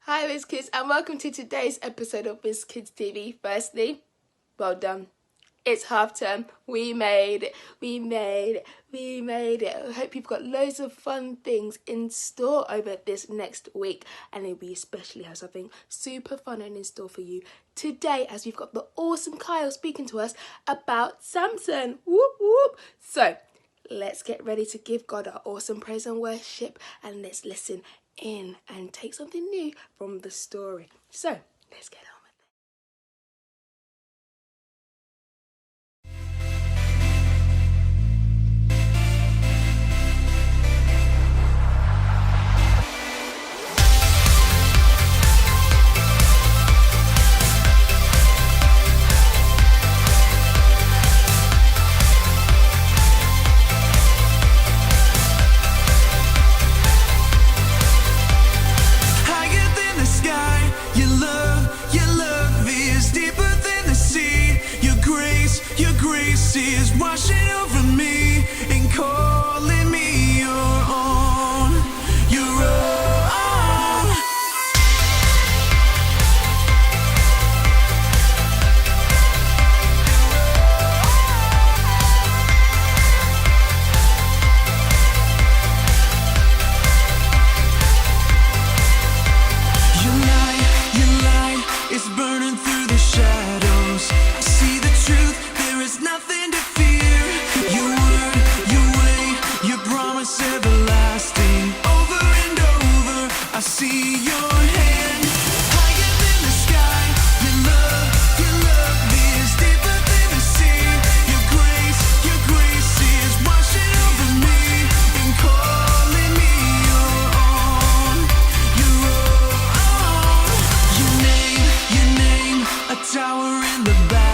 Hi Whizz Kids and welcome to today's episode of Whizz Kids TV. Firstly, well done. It's half term. We made it. I hope you've got loads of fun things in store over this next week, and we especially have something super fun in store for you today, as we've got the awesome Kyle speaking to us about Samson. Whoop whoop. So let's get ready to give God our awesome praise and worship, and let's listen in and take something new from the story. So let's get on. Is washing over me and calling me your own, your own. Your light is burning through the shadows. I see the truth. There is nothing to fear. Your word, your way, your promise everlasting. Over and over, I see your hand. Higher than the sky, your love is deeper than the sea. Your grace is washing over me and calling me your own, your own. Your name, a tower in the battle.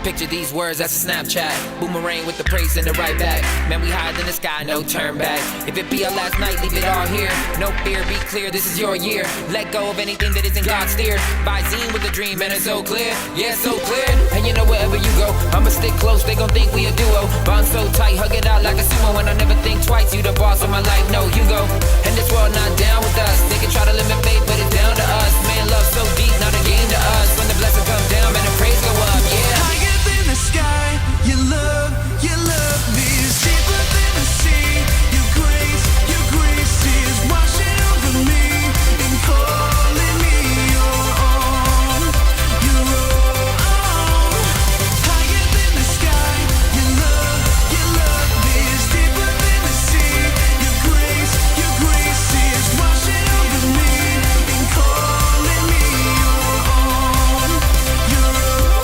Picture these words, that's a Snapchat. Boomerang with the praise in the right back. Man, we higher than the sky, no turn back. If it be our last night, leave it all here. No fear, be clear, this is your year. Let go of anything that isn't God steered. Visine with a dream, man, it's so clear. Yeah, so clear. And you know wherever you go, I'ma stick close, they gon' think we a duo. Bond so tight, hug it out like a sumo. And I never think twice, you the boss of my life, no, you go. And this world not down with us. They can try to limit faith, but it's down to us. Man, love so deep, not a game to us. When the blessing come down, man, the praise go up, yeah. The sky, your love is deeper than the sea. Your grace is washing over me and calling me your own, your own. Higher than the sky, your love is deeper than the sea. Your grace is washing over me and calling me your own, your own.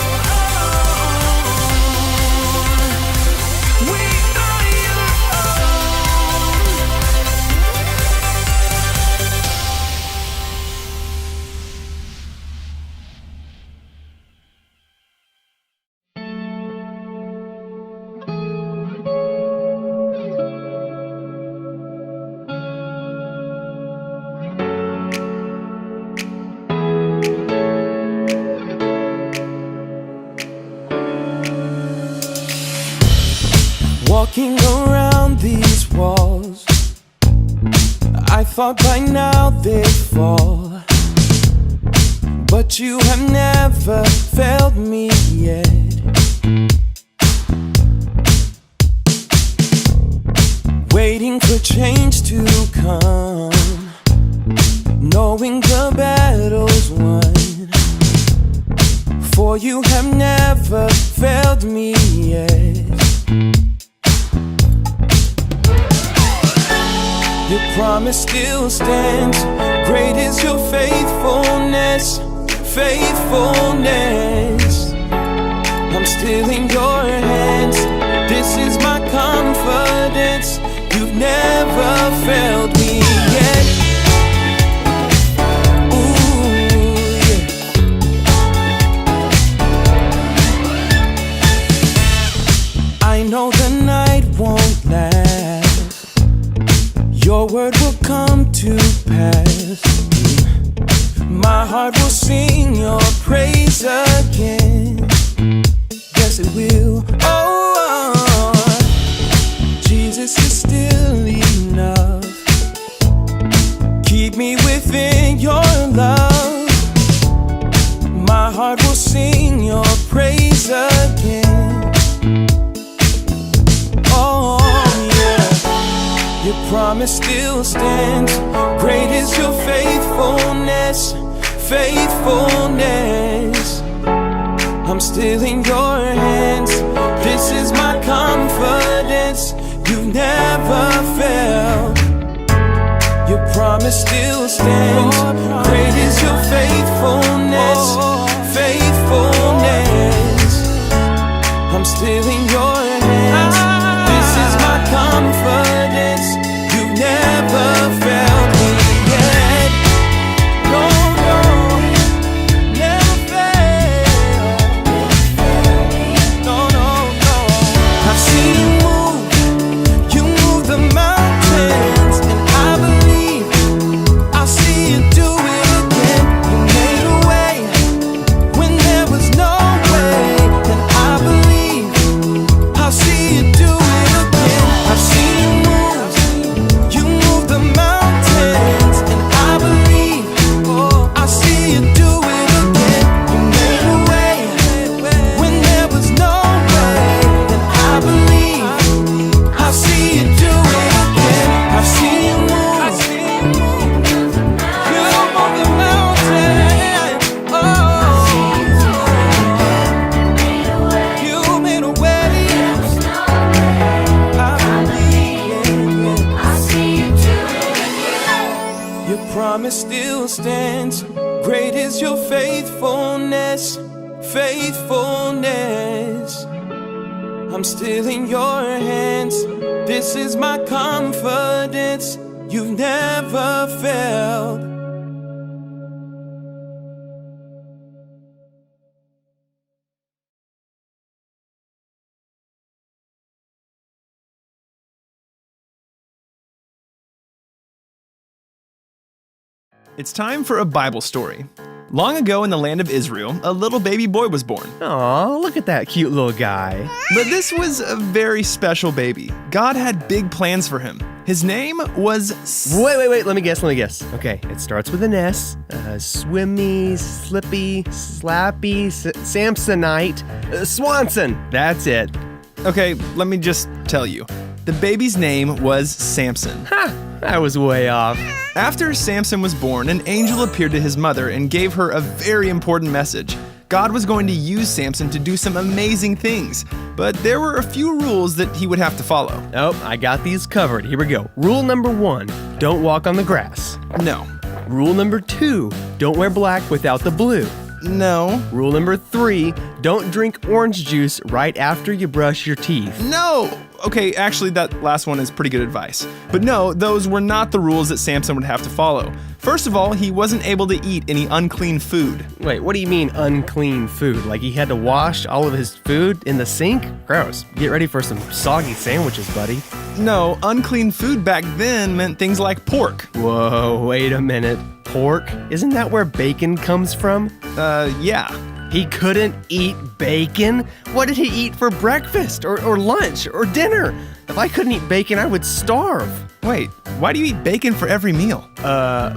Walking around these walls, I thought by now they'd fall, but you have never failed me yet. Waiting for change to come, knowing the battle's won, for you have never failed me yet. Your promise still stands. Great is your faithfulness, faithfulness. I'm still in your hands. This is my confidence. You've never failed me yet. I know the night won't last. Your word will come to pass. My heart will sing your praise again. Yes, it will. Oh, Jesus is still enough. Keep me within your love. My heart will sing your praise again. Oh, yeah. Your promise still stands. Great is your faithfulness, faithfulness. I'm still in your hands. This is my confidence. You've never failed. Your promise still stands. Great is your faithfulness, faithfulness. I'm still in your hands. This is my confidence. You've never failed me yet. No, no, never failed. No, no, no. I've seen you move. You move the mountains, and I believe I'll see you do it again. You made a way when there was no way, and I believe I'll see you do it again. I've seen you move. You move the mountains, and I believe I'll see you do it again. You made a way when there was no way, and I believe I'll see you do it again. I've seen you move. You move the mountains. Oh, you made a way. I believe. Your promise still stands. Great is your faithfulness, faithfulness. I'm still in your hands. This is my confidence. You've never failed. It's time for a Bible story. Long ago in the land of Israel, a little baby boy was born. Aw, look at that cute little guy. But this was a very special baby. God had big plans for him. His name was Wait, let me guess. Okay, it starts with an S. Swimmy, slippy, slappy, Samsonite, Swanson. That's it. Okay, let me just tell you. The baby's name was Samson. Ha! I was way off. After Samson was born, an angel appeared to his mother and gave her a very important message. God was going to use Samson to do some amazing things, but there were a few rules that he would have to follow. Oh, I got these covered. Here we go. Rule number 1, don't walk on the grass. No. Rule number 2, don't wear black without the blue. No. Rule number 3, don't drink orange juice right after you brush your teeth. No! Okay, actually, that last one is pretty good advice. But no, those were not the rules that Samson would have to follow. First of all, he wasn't able to eat any unclean food. Wait, what do you mean unclean food? Like he had to wash all of his food in the sink? Gross. Get ready for some soggy sandwiches, buddy. No, unclean food back then meant things like pork. Whoa, wait a minute. Pork? Isn't that where bacon comes from? Yeah. He couldn't eat bacon? What did he eat for breakfast or lunch or dinner? If I couldn't eat bacon, I would starve. Wait, why do you eat bacon for every meal?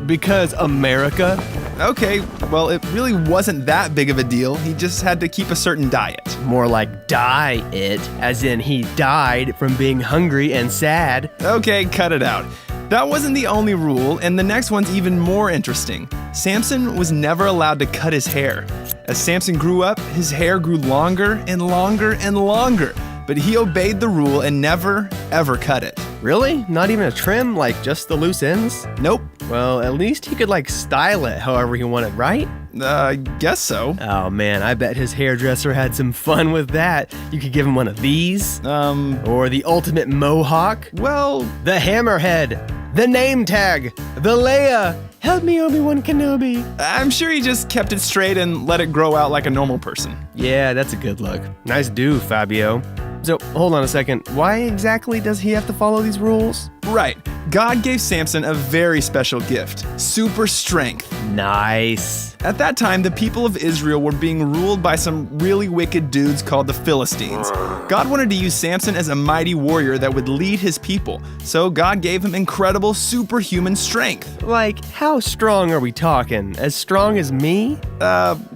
Because America. Okay, well, it really wasn't that big of a deal. He just had to keep a certain diet. More like die it, as in he died from being hungry and sad. Okay, cut it out. That wasn't the only rule, and the next one's even more interesting. Samson was never allowed to cut his hair. As Samson grew up, his hair grew longer and longer and longer, but he obeyed the rule and never, ever cut it. Really? Not even a trim, like just the loose ends? Nope. Well, at least he could style it however he wanted, right? I guess so. Oh man, I bet his hairdresser had some fun with that. You could give him one of these. Or the ultimate mohawk. Well, The hammerhead. The name tag. The Leia. Help me, Obi-Wan Kenobi. I'm sure he just kept it straight and let it grow out like a normal person. Yeah, that's a good look. Nice do, Fabio. So, hold on a second. Why exactly does he have to follow these rules? Right. God gave Samson a very special gift, super strength. Nice. At that time, the people of Israel were being ruled by some really wicked dudes called the Philistines. God wanted to use Samson as a mighty warrior that would lead his people, so God gave him incredible superhuman strength. Like, how strong are we talking? As strong as me?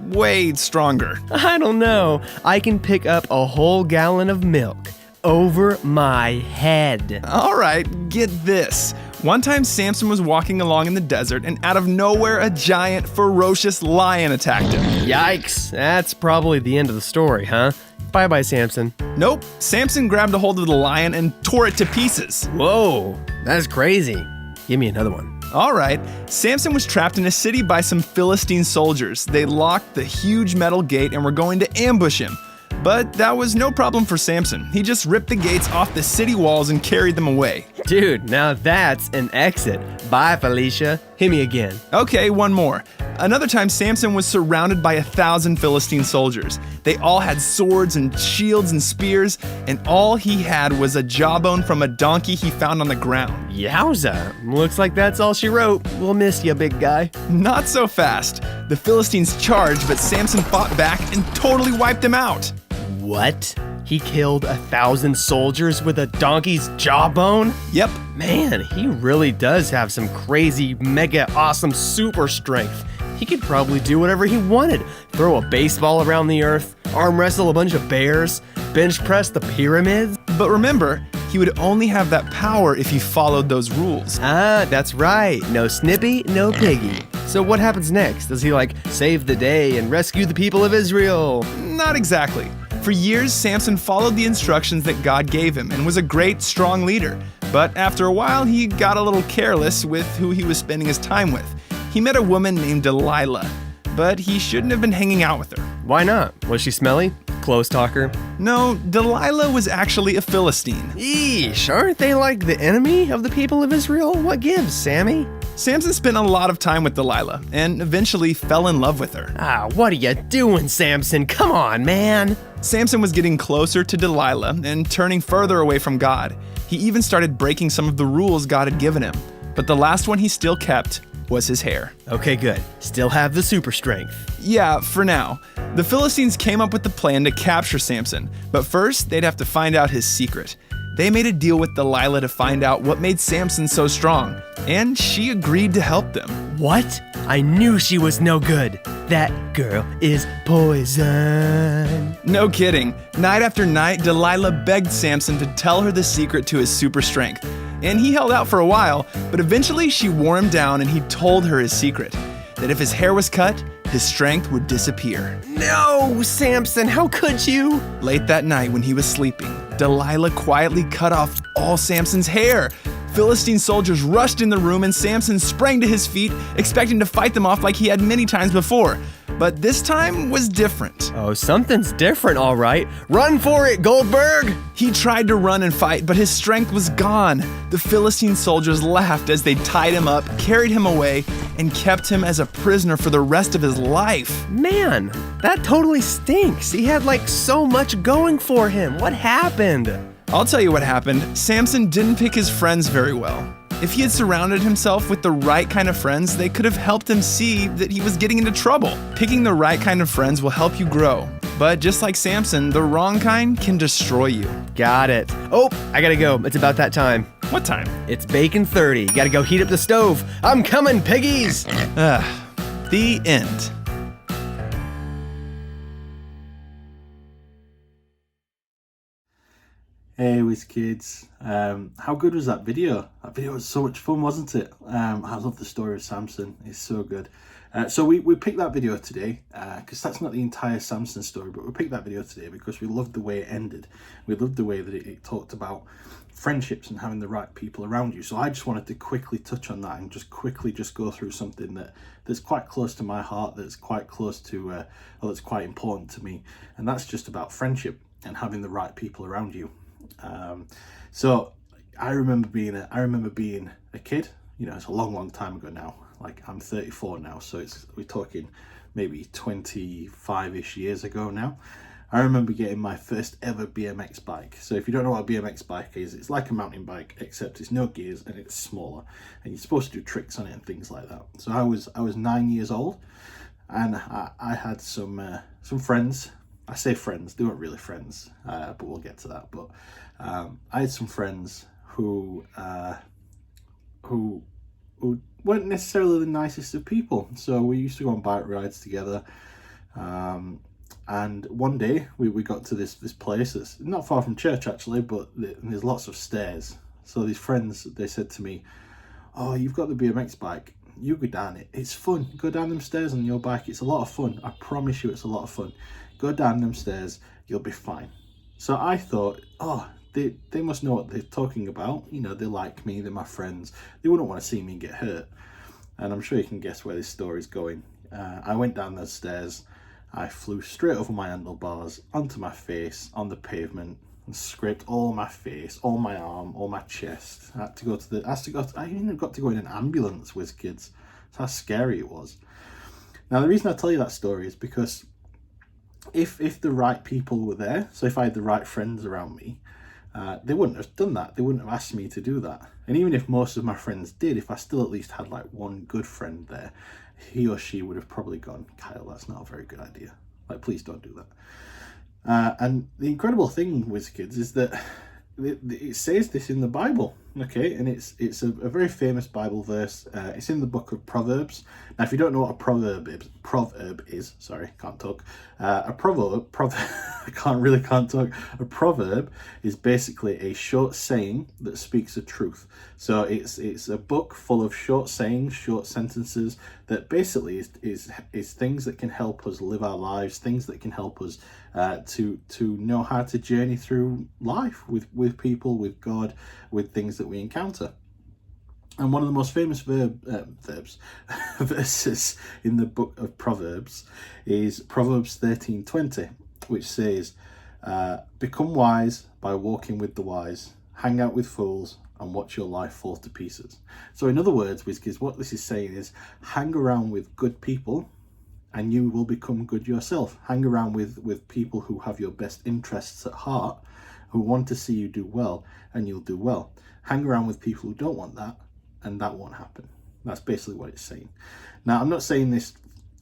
Way stronger. I don't know. I can pick up a whole gallon of milk over my head. All right, get this. One time, Samson was walking along in the desert, and out of nowhere, a giant, ferocious lion attacked him. Yikes. That's probably the end of the story, huh? Bye-bye, Samson. Nope, Samson grabbed a hold of the lion and tore it to pieces. Whoa, that's crazy. Give me another one. All right, Samson was trapped in a city by some Philistine soldiers. They locked the huge metal gate and were going to ambush him. But that was no problem for Samson. He just ripped the gates off the city walls and carried them away. Dude, now that's an exit. Bye, Felicia. Hit me again. Okay, one more. Another time, Samson was surrounded by 1,000 Philistine soldiers. They all had swords and shields and spears, and all he had was a jawbone from a donkey he found on the ground. Yowza. Looks like that's all she wrote. We'll miss you, big guy. Not so fast. The Philistines charged, but Samson fought back and totally wiped them out. What? He killed 1,000 soldiers with a donkey's jawbone? Yep. Man, he really does have some crazy, mega awesome super strength. He could probably do whatever he wanted. Throw a baseball around the earth, arm wrestle a bunch of bears, bench press the pyramids. But remember, he would only have that power if he followed those rules. Ah, that's right. No Snippy, no Piggy. So what happens next? Does he save the day and rescue the people of Israel? Not exactly. For years, Samson followed the instructions that God gave him and was a great, strong leader. But after a while, he got a little careless with who he was spending his time with. He met a woman named Delilah, but he shouldn't have been hanging out with her. Why not? Was she smelly? Close talker? No, Delilah was actually a Philistine. Eesh, aren't they the enemy of the people of Israel? What gives, Sammy? Samson spent a lot of time with Delilah and eventually fell in love with her. Ah, what are you doing, Samson? Come on, man. Samson was getting closer to Delilah and turning further away from God. He even started breaking some of the rules God had given him. But the last one he still kept was his hair. Okay, good. Still have the super strength. Yeah, for now. The Philistines came up with the plan to capture Samson, but first they'd have to find out his secret. They made a deal with Delilah to find out what made Samson so strong, and she agreed to help them. What? I knew she was no good. That girl is poison. No kidding. Night after night, Delilah begged Samson to tell her the secret to his super strength. And he held out for a while, but eventually she wore him down and he told her his secret. That if his hair was cut, his strength would disappear. No, Samson, how could you? Late that night when he was sleeping, Delilah quietly cut off all Samson's hair. Philistine soldiers rushed in the room and Samson sprang to his feet, expecting to fight them off like he had many times before. But this time was different. Oh, something's different, all right. Run for it, Goldberg! He tried to run and fight, but his strength was gone. The Philistine soldiers laughed as they tied him up, carried him away, and kept him as a prisoner for the rest of his life. Man, that totally stinks. He had so much going for him. What happened? I'll tell you what happened. Samson didn't pick his friends very well. If he had surrounded himself with the right kind of friends, they could have helped him see that he was getting into trouble. Picking the right kind of friends will help you grow. But just like Samson, the wrong kind can destroy you. Got it. Oh, I gotta go. It's about that time. What time? It's bacon 30. Gotta go heat up the stove. I'm coming, piggies! The end. Hey Whizz Kids, how good was that video? That video was so much fun, wasn't it? I love the story of Samson, it's so good. So we picked that video today, because that's not the entire Samson story, but we picked that video today because we loved the way it ended. We loved the way that it talked about friendships and having the right people around you. So I just wanted to quickly touch on that and just quickly go through something that's quite close to my heart, that's quite close to, or that's quite important to me. And that's just about friendship and having the right people around you. So I remember being a kid, you know, it's a long time ago now. Like, I'm 34 now, so we're talking maybe 25-ish years ago now. I remember getting my first ever BMX bike. So if you don't know what a BMX bike is, it's like a mountain bike, except it's no gears and it's smaller, and you're supposed to do tricks on it and things like that. So I was 9 years old, and I had some friends. I say friends, they weren't really friends, but we'll get to that. But I had some friends who weren't necessarily the nicest of people. So we used to go on bike rides together. And one day we got to this place that's not far from church actually, but there's lots of stairs. So these friends, they said to me, "Oh, you've got the BMX bike. You go down it. It's fun. Go down them stairs on your bike. It's a lot of fun. I promise you it's a lot of fun. Go down them stairs. You'll be fine." So I thought, oh, they must know what they're talking about. You know, they like me. They're my friends. They wouldn't want to see me get hurt. And I'm sure you can guess where this story's going. I went down those stairs. I flew straight over my handlebars, onto my face, on the pavement, and scraped all my face, all my arm, all my chest. I even got to go in an ambulance with kids. That's how scary it was. Now, the reason I tell you that story is because if the right people were there, so if I had the right friends around me, they wouldn't have done that. They wouldn't have asked me to do that. And even if most of my friends did, if I still at least had like one good friend there, he or she would have probably gone, "Kyle, that's not a very good idea. Like, please don't do that." And the incredible thing with kids is that it says this in the Bible, okay? And it's a very famous Bible verse. It's in the book of Proverbs. Now, if you don't know what a proverb is, sorry, can't talk. A proverb I can't talk. A proverb is basically a short saying that speaks the truth. So it's a book full of short sayings, short sentences that basically is things that can help us live our lives, things that can help us to know how to journey through life with people, with God, with things that we encounter. And one of the most famous verses in the book of Proverbs is Proverbs 13:20, which says, "Become wise by walking with the wise, hang out with fools, and watch your life fall to pieces." So in other words, Whizkids, what this is saying is hang around with good people and you will become good yourself. Hang around with people who have your best interests at heart, who want to see you do well, and you'll do well. Hang around with people who don't want that, and that won't happen. That's basically what it's saying. Now, I'm not saying this,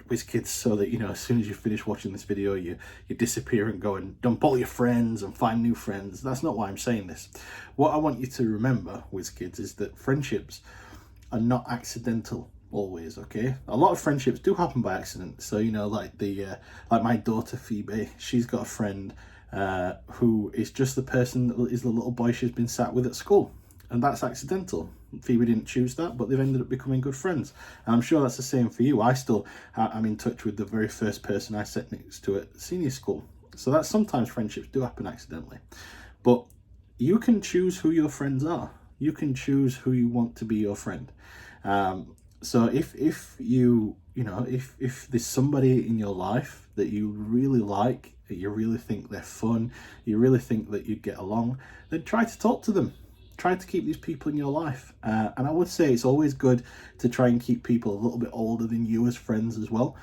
Whizkids, so that, you know, as soon as you finish watching this video, you disappear and go and dump all your friends and find new friends. That's not why I'm saying this. What I want you to remember, Whizkids, is that friendships are not accidental always, okay? A lot of friendships do happen by accident. So, you know, like my daughter Phoebe, she's got a friend who is just the person that is the little boy she's been sat with at school. And that's accidental. Phoebe didn't choose that, but they've ended up becoming good friends. And I'm sure that's the same for you. I'm in touch with the very first person I sat next to at senior school. So that sometimes friendships do happen accidentally. But you can choose who your friends are. You can choose who you want to be your friend. So if there's somebody in your life that you really like, that you really think they're fun, you really think that you'd get along, then try to talk to them. Try to keep these people in your life. And I would say it's always good to try and keep people a little bit older than you as friends as well.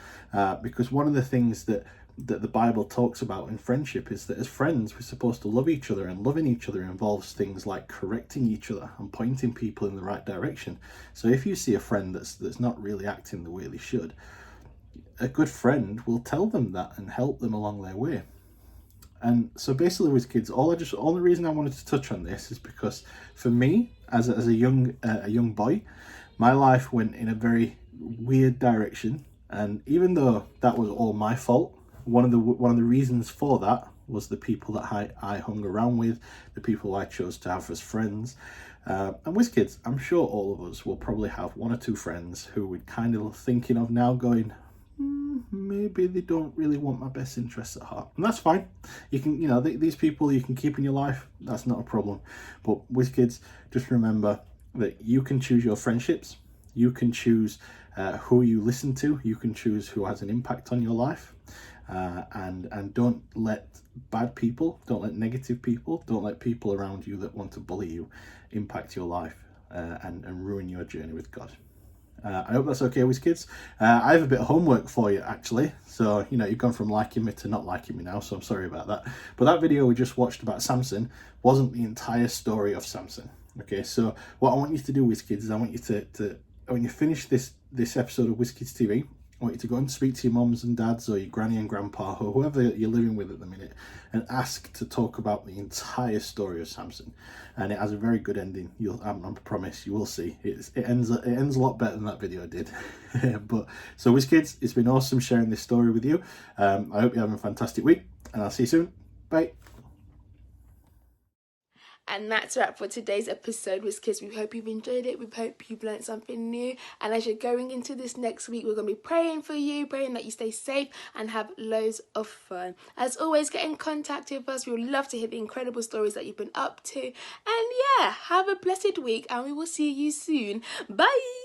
Because one of the things that the Bible talks about in friendship is that as friends, we're supposed to love each other, and loving each other involves things like correcting each other and pointing people in the right direction. So if you see a friend that's not really acting the way they should, a good friend will tell them that and help them along their way. And so basically with kids, only reason I wanted to touch on this is because for me, as a young boy, my life went in a very weird direction. And even though that was all my fault, one of the reasons for that was the people that I hung around with, the people I chose to have as friends. And Whizz Kids, I'm sure all of us will probably have one or two friends who we're kind of thinking of now going, maybe they don't really want my best interests at heart. And that's fine. You can, you know, these people you can keep in your life, that's not a problem. But Whizz Kids, just remember that you can choose your friendships, you can choose who you listen to, you can choose who has an impact on your life. And don't let bad people, don't let negative people, don't let people around you that want to bully you impact your life and ruin your journey with God. I hope that's okay, Whizz Kids. I have a bit of homework for you, actually. So, you know, you've gone from liking me to not liking me now, so I'm sorry about that. But that video we just watched about Samson wasn't the entire story of Samson. Okay, so what I want you to do, Whizz Kids, is I want you to when you finish this episode of Whizz Kids TV, I want you to go and speak to your mums and dads or your granny and grandpa or whoever you're living with at the minute and ask to talk about the entire story of Samson. And it has a very good ending. I promise you will see. It ends a lot better than that video did. But so Whizz Kids, it's been awesome sharing this story with you. I hope you're having a fantastic week, and I'll see you soon. Bye. And that's a wrap for today's episode, Whizz Kids. We hope you've enjoyed it. We hope you've learned something new. And as you're going into this next week, we're going to be praying for you, praying that you stay safe and have loads of fun. As always, get in contact with us. We would love to hear the incredible stories that you've been up to. And yeah, have a blessed week, and we will see you soon. Bye.